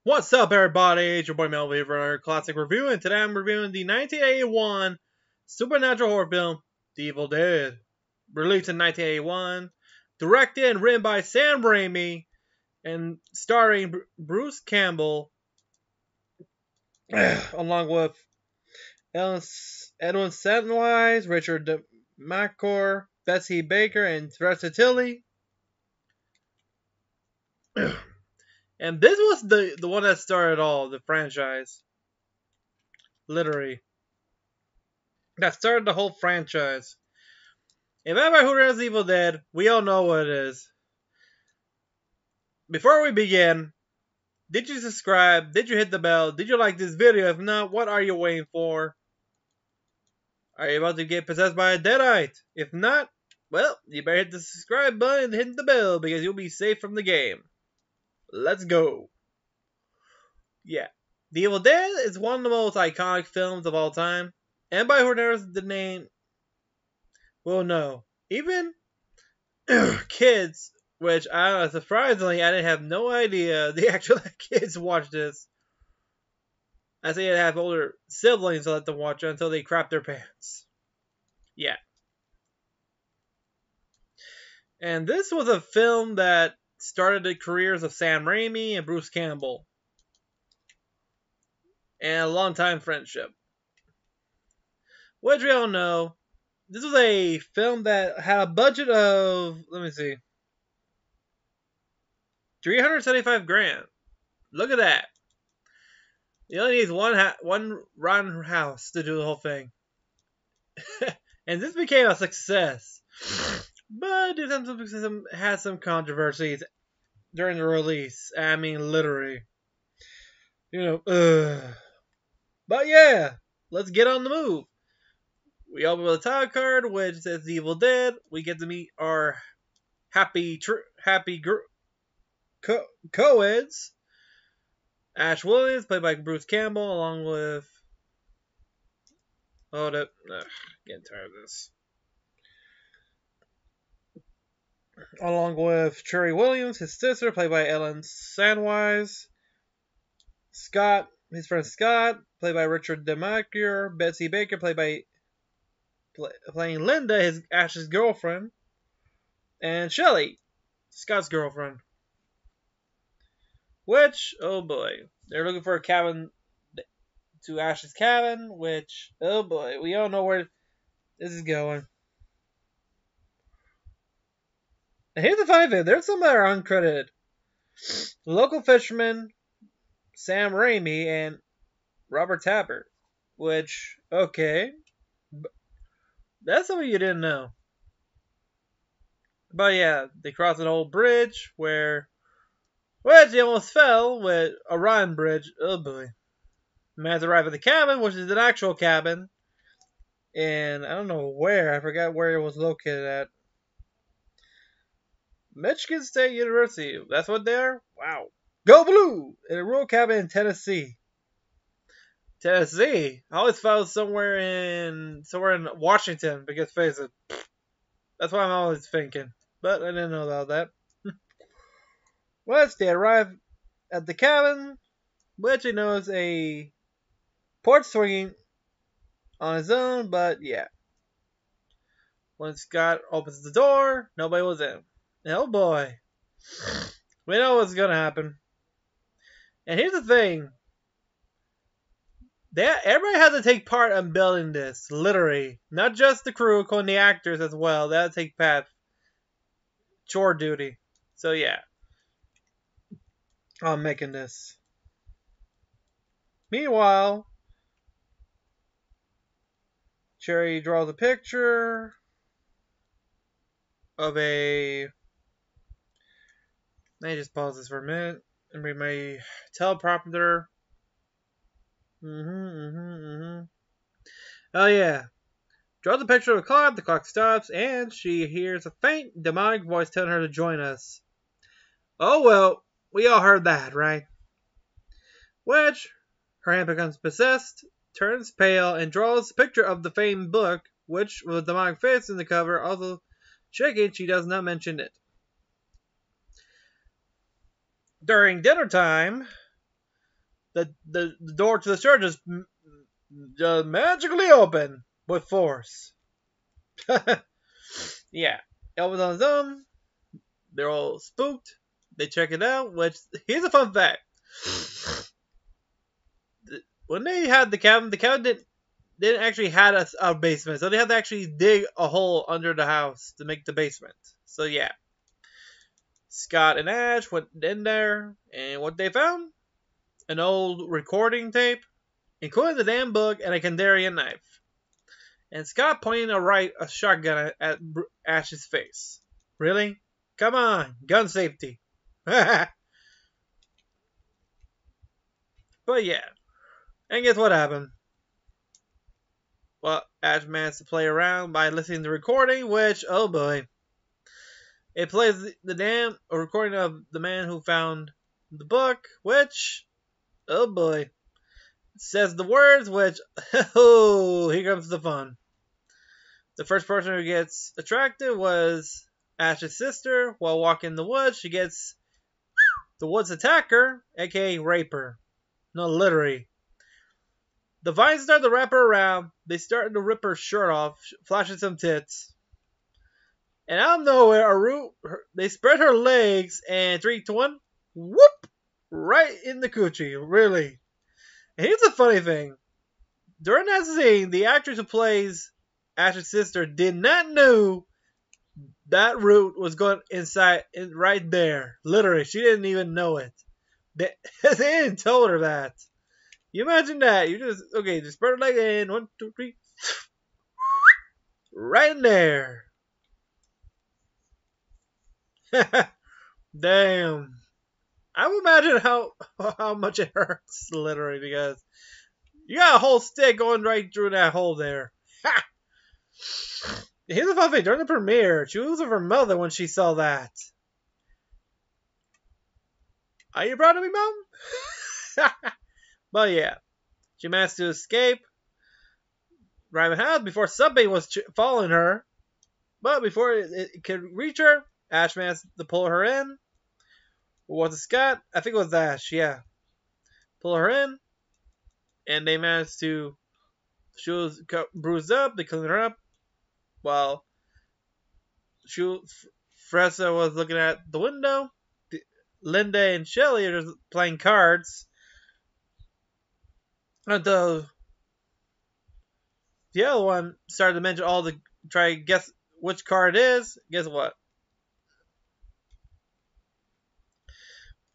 What's up, everybody? It's your boy Mel here for our classic review, and today I'm reviewing the 1981 supernatural horror film, The Evil Dead. Released in 1981, directed and written by Sam Raimi, and starring Bruce Campbell, along with Edwin Sandwise, Richard DeMacor, Betsy Baker, and Teresa Tilly. And this was the one that started all, the franchise. Literally. That started the whole franchise. If anybody who knows Evil Dead, we all know what it is. Before we begin, did you subscribe? Did you hit the bell? Did you like this video? If not, what are you waiting for? Are you about to get possessed by a deadite? If not, well, you better hit the subscribe button and hit the bell because you'll be safe from the game. Let's go. Yeah. The Evil Dead is one of the most iconic films of all time. Anybody who knows the name will know. Even kids, which surprisingly I didn't have no idea they actually let kids watch this. I say I'd have older siblings to let them watch it until they crap their pants. Yeah. And this was a film that started the careers of Sam Raimi and Bruce Campbell. And a long-time friendship. Which we all know, this was a film that had a budget of, let me see, $375,000. Look at that. You only need one rotten house to do the whole thing. And this became a success. But it had some controversies during the release. I mean, literally. You know, But yeah, let's get on the move. We open with a title card, which says The Evil Dead. We get to meet our happy co-eds. Ash Williams, played by Bruce Campbell, along with... getting tired of this. Along with Cherry Williams, his sister, played by Ellen Sandwise. Scott, his friend Scott, played by Richard DeMacor. Betsy Baker, playing Linda, Ash's girlfriend. And Shelly, Scott's girlfriend. Which, oh boy, they're looking for a cabin to Ash's cabin, which, oh boy, we all know where this is going. And here's the funny thing, there's some that are uncredited. Local fisherman, Sam Raimi, and Robert Tapper. Which, okay, that's something you didn't know. But yeah, they crossed an old bridge which they almost fell with a rotten bridge. Oh boy. Man's arrived at the cabin, which is an actual cabin. And I don't know where. I forgot where it was located at. Michigan State University. That's what they are? Wow. Go Blue! In a rural cabin in Tennessee. Tennessee? I always thought it was somewhere in Washington, because face it. That's what I'm always thinking. But I didn't know about that. Once they arrive at the cabin, which he knows a porch swinging on his own, but yeah. When Scott opens the door, nobody was in. Oh boy. We know what's gonna happen. And here's the thing. Everybody had to take part in building this, literally. Not just the crew, including the actors as well. They had to take chore duty. So yeah. I'm making this. Meanwhile, Cherry draws a picture of a... Let me just pause this for a minute and read my teleprompter. Oh yeah. Draws a picture of the clock stops, and she hears a faint demonic voice telling her to join us. Oh well, we all heard that, right? Which, her hand becomes possessed, turns pale, and draws a picture of the famed book, which, with a demonic face in the cover, also shaking, she does not mention it. During dinner time, the door to the church just magically open with force. Yeah, it opens on its own. They're all spooked. They check it out. Which here's a fun fact: when they had the cabin didn't actually had a basement, so they had to actually dig a hole under the house to make the basement. So yeah, Scott and Ash went in there, and what they found? An old recording tape, including the damn book and a Kandarian knife. And Scott pointing a shotgun at Ash's face. Really? Come on, gun safety. But yeah, and guess what happened? Well, Ash managed to play around by listening to the recording, which, oh boy. It plays the damn recording of the man who found the book, which, oh boy. It says the words, which, oh, here comes the fun. The first person who gets attracted was Ash's sister. While walking in the woods, she gets the woods attacker, aka raper. No, literally. The vines start to wrap her around. They start to rip her shirt off, flashing some tits. And out of nowhere, they spread her legs, and 3, 2, 1, whoop! Right in the coochie, really. And here's the funny thing. During that scene, the actress who plays Ash's sister did not know that root was going inside, right there. Literally, she didn't even know it. They didn't tell her that. You imagine that. You just spread her leg in. 1, 2, 3. Right in there. Damn. I would imagine how much it hurts, literally, because you got a whole stick going right through that hole there. Ha! Here's the fun thing. During the premiere, she was with her mother when she saw that. Are you proud of me, Mom? But yeah, she managed to escape Rami house before something was following her. But before it could reach her, Ash managed to pull her in. Or was it Scott? I think it was Ash, yeah. Pull her in. And they managed to... She was bruised up. They cleaned her up. While Fressa was looking at the window. Linda and Shelly are just playing cards. Until the other one started to mention try to guess which card it is. Guess what?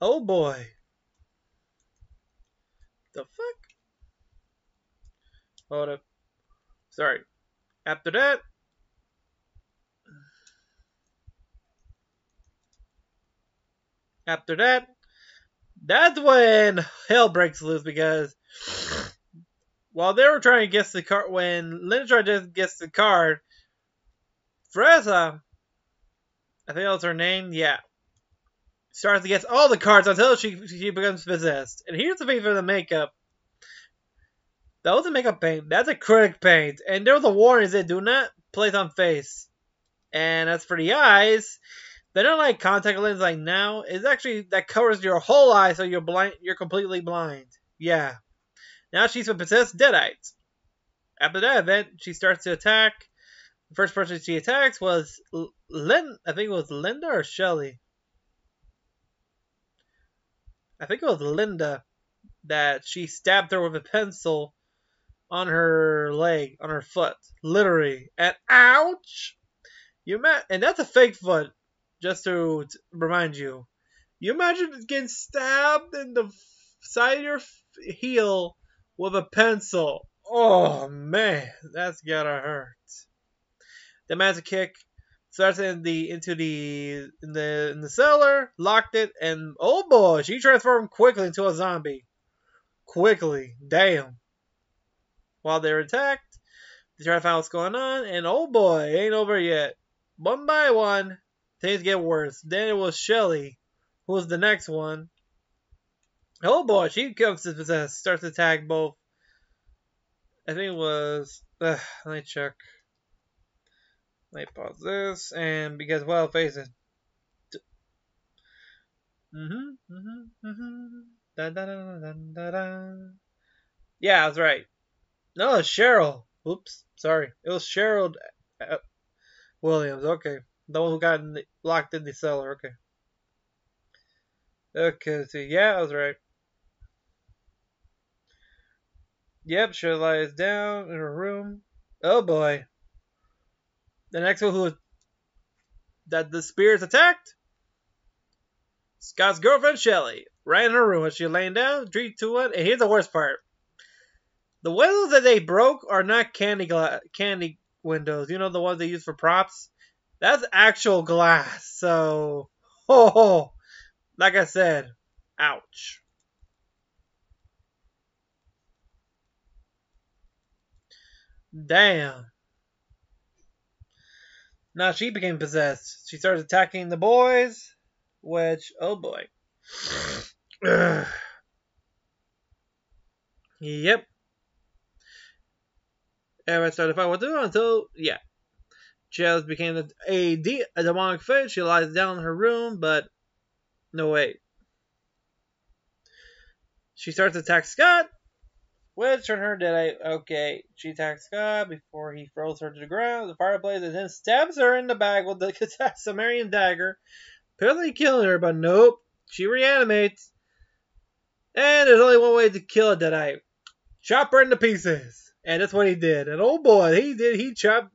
Oh boy. The fuck? Hold up. Sorry. After that. That's when hell breaks loose, because while they were trying to guess the card, when Linda tried to guess the card, Freza, I think that was her name, yeah, starts to guess all the cards until she becomes possessed. And here's the thing for the makeup. That wasn't makeup paint, that's acrylic paint. And there was a warning that do not place on face. And as for the eyes, they're not like contact lenses like now. It's actually that covers your whole eye, so you're blind. You're completely blind. Yeah. Now she's a possessed deadite. After that event, she starts to attack. The first person she attacks was I think it was Linda or Shelly. I think it was Linda that she stabbed her with a pencil on her leg, on her foot, literally. And ouch! And that's a fake foot. Just to remind you. You imagine getting stabbed in the side of your heel with a pencil. Oh man, that's gotta hurt. The magic kick starts in the cellar, locked it, and oh boy, she transformed quickly into a zombie. Quickly, damn. While they're attacked, they try to find what's going on, and oh boy, it ain't over yet. One by one, things get worse. Then it was Shelly, who was the next one. Oh boy, she comes to possess, starts to attack both. I think it was. Let me check. Let me pause this, and because well, face it. Da, da, da, da, da, da. Yeah, I was right. No, it's Cheryl. Oops, sorry. It was Cheryl uh, Williams. Okay, the one who got locked in the cellar. Okay. Okay, so yeah, I was right. Yep, she lies down in her room. Oh boy. The next one who that the spears attacked? Scott's girlfriend Shelly ran in her room as she laying down, 3, 2, 1, and here's the worst part. The windows that they broke are not candy windows. You know the ones they use for props? That's actual glass. So, oh, like I said, ouch. Damn. Now she became possessed. She started attacking the boys, which, oh boy. Yep. Everyone started to fight what to do until, yeah. Chels became a demonic face. She lies down in her room, but no way. She starts to attack Scott, which on her did okay. She attacks Scott before he throws her to the ground, the fireplace, and then stabs her in the back with the Sumerian dagger, apparently killing her, but nope. She reanimates. And there's only one way to kill a Deadite. Chop her into pieces. And that's what he did. And oh boy,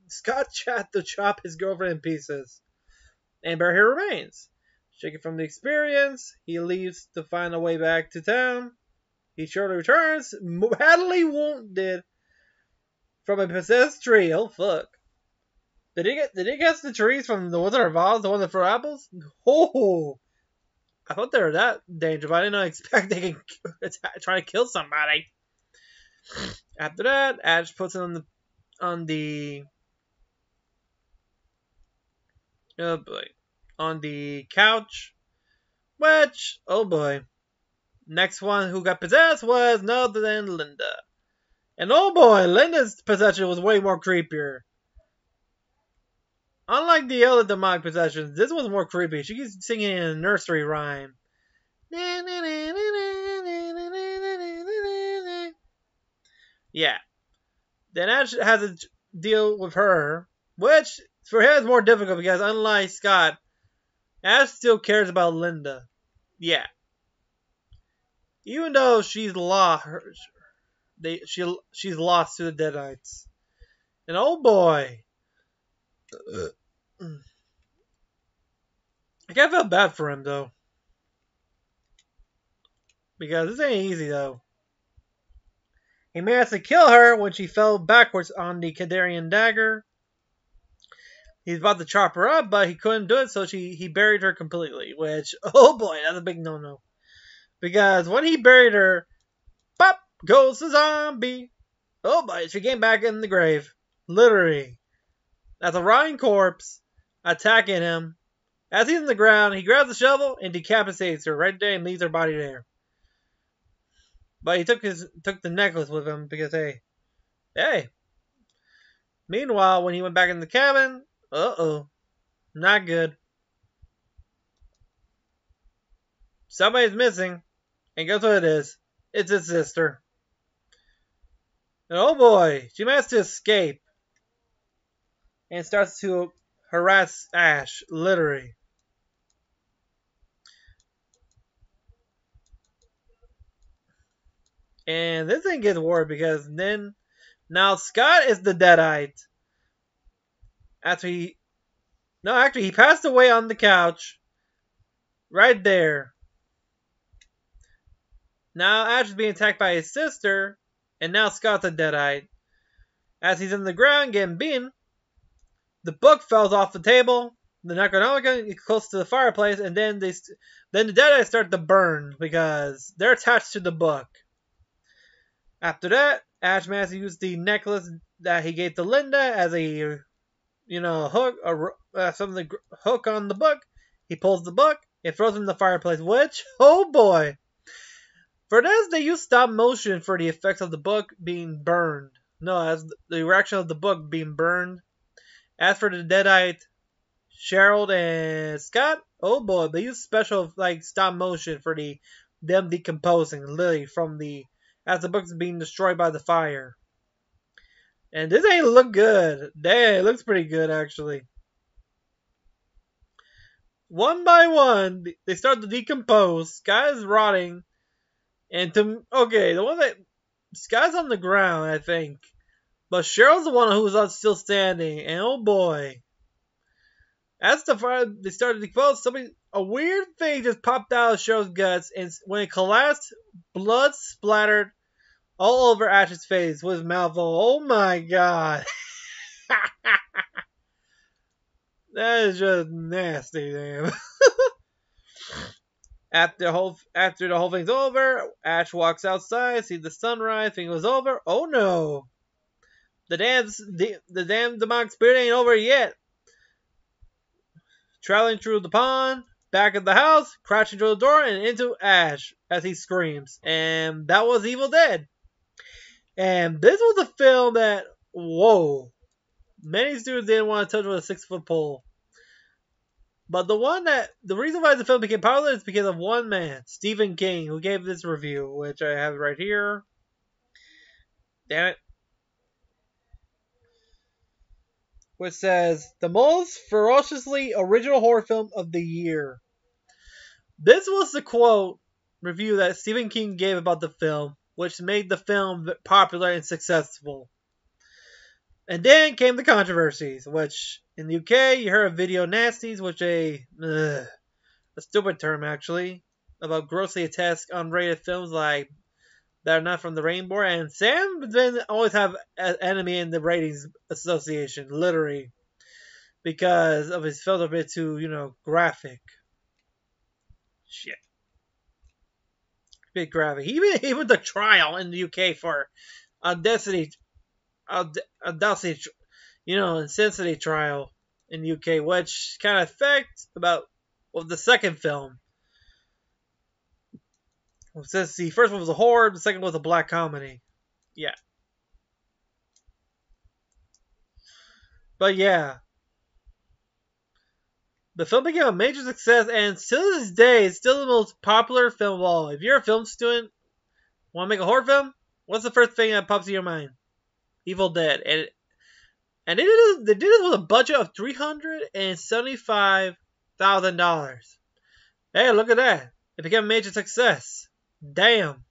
Scott tried to chop his girlfriend in pieces. And bury her remains. Shaken from the experience, he leaves to find a way back to town. He shortly returns, badly wounded, from a possessed tree. Oh fuck. Did he get the trees from the Wizard of Oz, the one that threw apples? Oh, I thought they were that dangerous, but I didn't expect they could try to kill somebody. After that, Ash puts it on the oh boy, on the couch. Which, oh boy, next one who got possessed was none other than Linda. And oh boy, Linda's possession was way more creepier. Unlike the other demonic possessions, this was more creepy. She keeps singing in a nursery rhyme. Yeah. Then Ash has to deal with her, which for him is more difficult because unlike Scott, Ash still cares about Linda. Yeah. Even though she's lost, she's lost to the Deadites. And oh boy, I kind of feel bad for him though, because this ain't easy though. He managed to kill her when she fell backwards on the Kadarian dagger. He's about to chop her up, but he couldn't do it, so he buried her completely. Which, oh boy, that's a big no-no. Because when he buried her, pop goes the zombie. Oh boy, she came back in the grave. Literally. That's a rotting corpse attacking him. As he's on the ground, he grabs the shovel and decapitates her right there and leaves her body there. But he took the necklace with him because hey. Meanwhile, when he went back in the cabin, not good. Somebody's missing, and guess what it is? It's his sister. And oh boy, she managed to escape and starts to harass Ash, literally. And this thing gets worse because then now Scott is the Deadite. Actually, he passed away on the couch. Right there. Now Ash is being attacked by his sister. And now Scott's a Deadite. As he's in the ground getting beaten, the book falls off the table. The Necronomicon is close to the fireplace. And then the Deadites start to burn because they're attached to the book. After that, Ash managed to use the necklace that he gave to Linda as a hook, something hook on the book. He pulls the book, it throws him in the fireplace, which, oh boy. For this, they use stop motion for the effects of the book being burned. No, as the reaction of the book being burned. As for the Deadite, Cheryl and Scott, oh boy, they use special, stop motion for the them decomposing, literally as the book is being destroyed by the fire. And this ain't look good. Dang, it looks pretty good actually. One by one, they start to decompose. Sky is rotting, and the one that Sky's on the ground, I think, but Cheryl's the one who's still standing. And oh boy, as the fire they started to decompose, a weird thing just popped out of Cheryl's guts, and when it collapsed, blood splattered all over Ash's face with his mouth full. Oh my god. That is just nasty, damn. After the whole thing's over, Ash walks outside, sees the sunrise, thing was over. Oh no. The damn demonic spirit ain't over yet. Traveling through the pond, back at the house, crashing through the door and into Ash as he screams. And that was Evil Dead. And this was a film that, whoa, many students didn't want to touch with a 6-foot pole. But the reason why the film became popular is because of one man, Stephen King, who gave this review, which I have right here. Damn it. Which says, the most ferociously original horror film of the year. This was the quote review that Stephen King gave about the film, which made the film popular and successful. And then came the controversies, which in the UK you heard of video nasties, which a stupid term actually, about grossly grotesque, unrated films like that are not from the rainbow. And Sam then always have an enemy in the ratings association, literally, because of his films a bit too, graphic. Shit. Bit graphic. Even the trial in the UK for audacity, insensitive trial in the UK, which kind of affects the second film. Since the first one was a horror, the second one was a black comedy. Yeah. But yeah. The film became a major success, and still to this day, it's still the most popular film of all. If you're a film student, want to make a horror film? What's the first thing that pops in your mind? Evil Dead. And they did this with a budget of $375,000. Hey, look at that. It became a major success. Damn.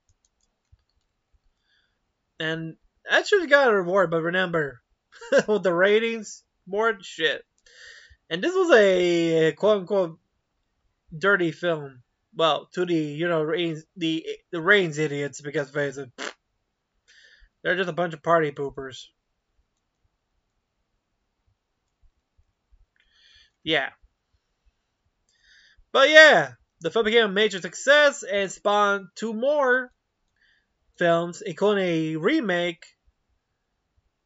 And that should have got a reward, but remember, with the ratings, board, shit. And this was a quote-unquote dirty film. Well, to the Rains idiots, because face it, they're just a bunch of party poopers. Yeah. But yeah, the film became a major success and spawned 2 more films, including a remake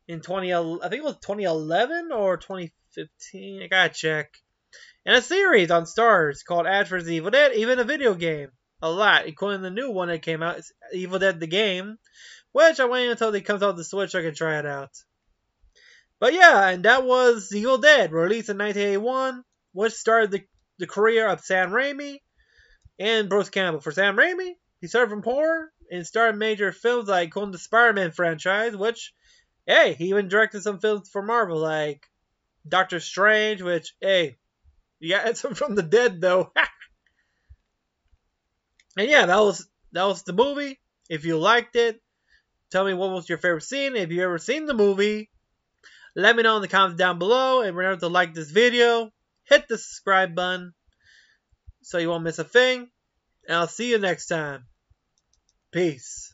in I think it was 2011 or 2015. I gotta check. And a series on Starz called Ash vs. Evil Dead, even a video game. A lot, including the new one that came out, Evil Dead the Game, which I'm waiting until it comes out the Switch so I can try it out. But yeah, and that was Evil Dead, released in 1981, which started the career of Sam Raimi and Bruce Campbell. For Sam Raimi, he started from horror and started major films like the Spider-Man franchise, which, hey, he even directed some films for Marvel, like Doctor Strange, which, hey, you got some from the dead, though. And yeah, that was the movie. If you liked it, tell me what was your favorite scene. If you ever seen the movie, let me know in the comments down below. And remember to like this video, hit the subscribe button so you won't miss a thing. And I'll see you next time. Peace.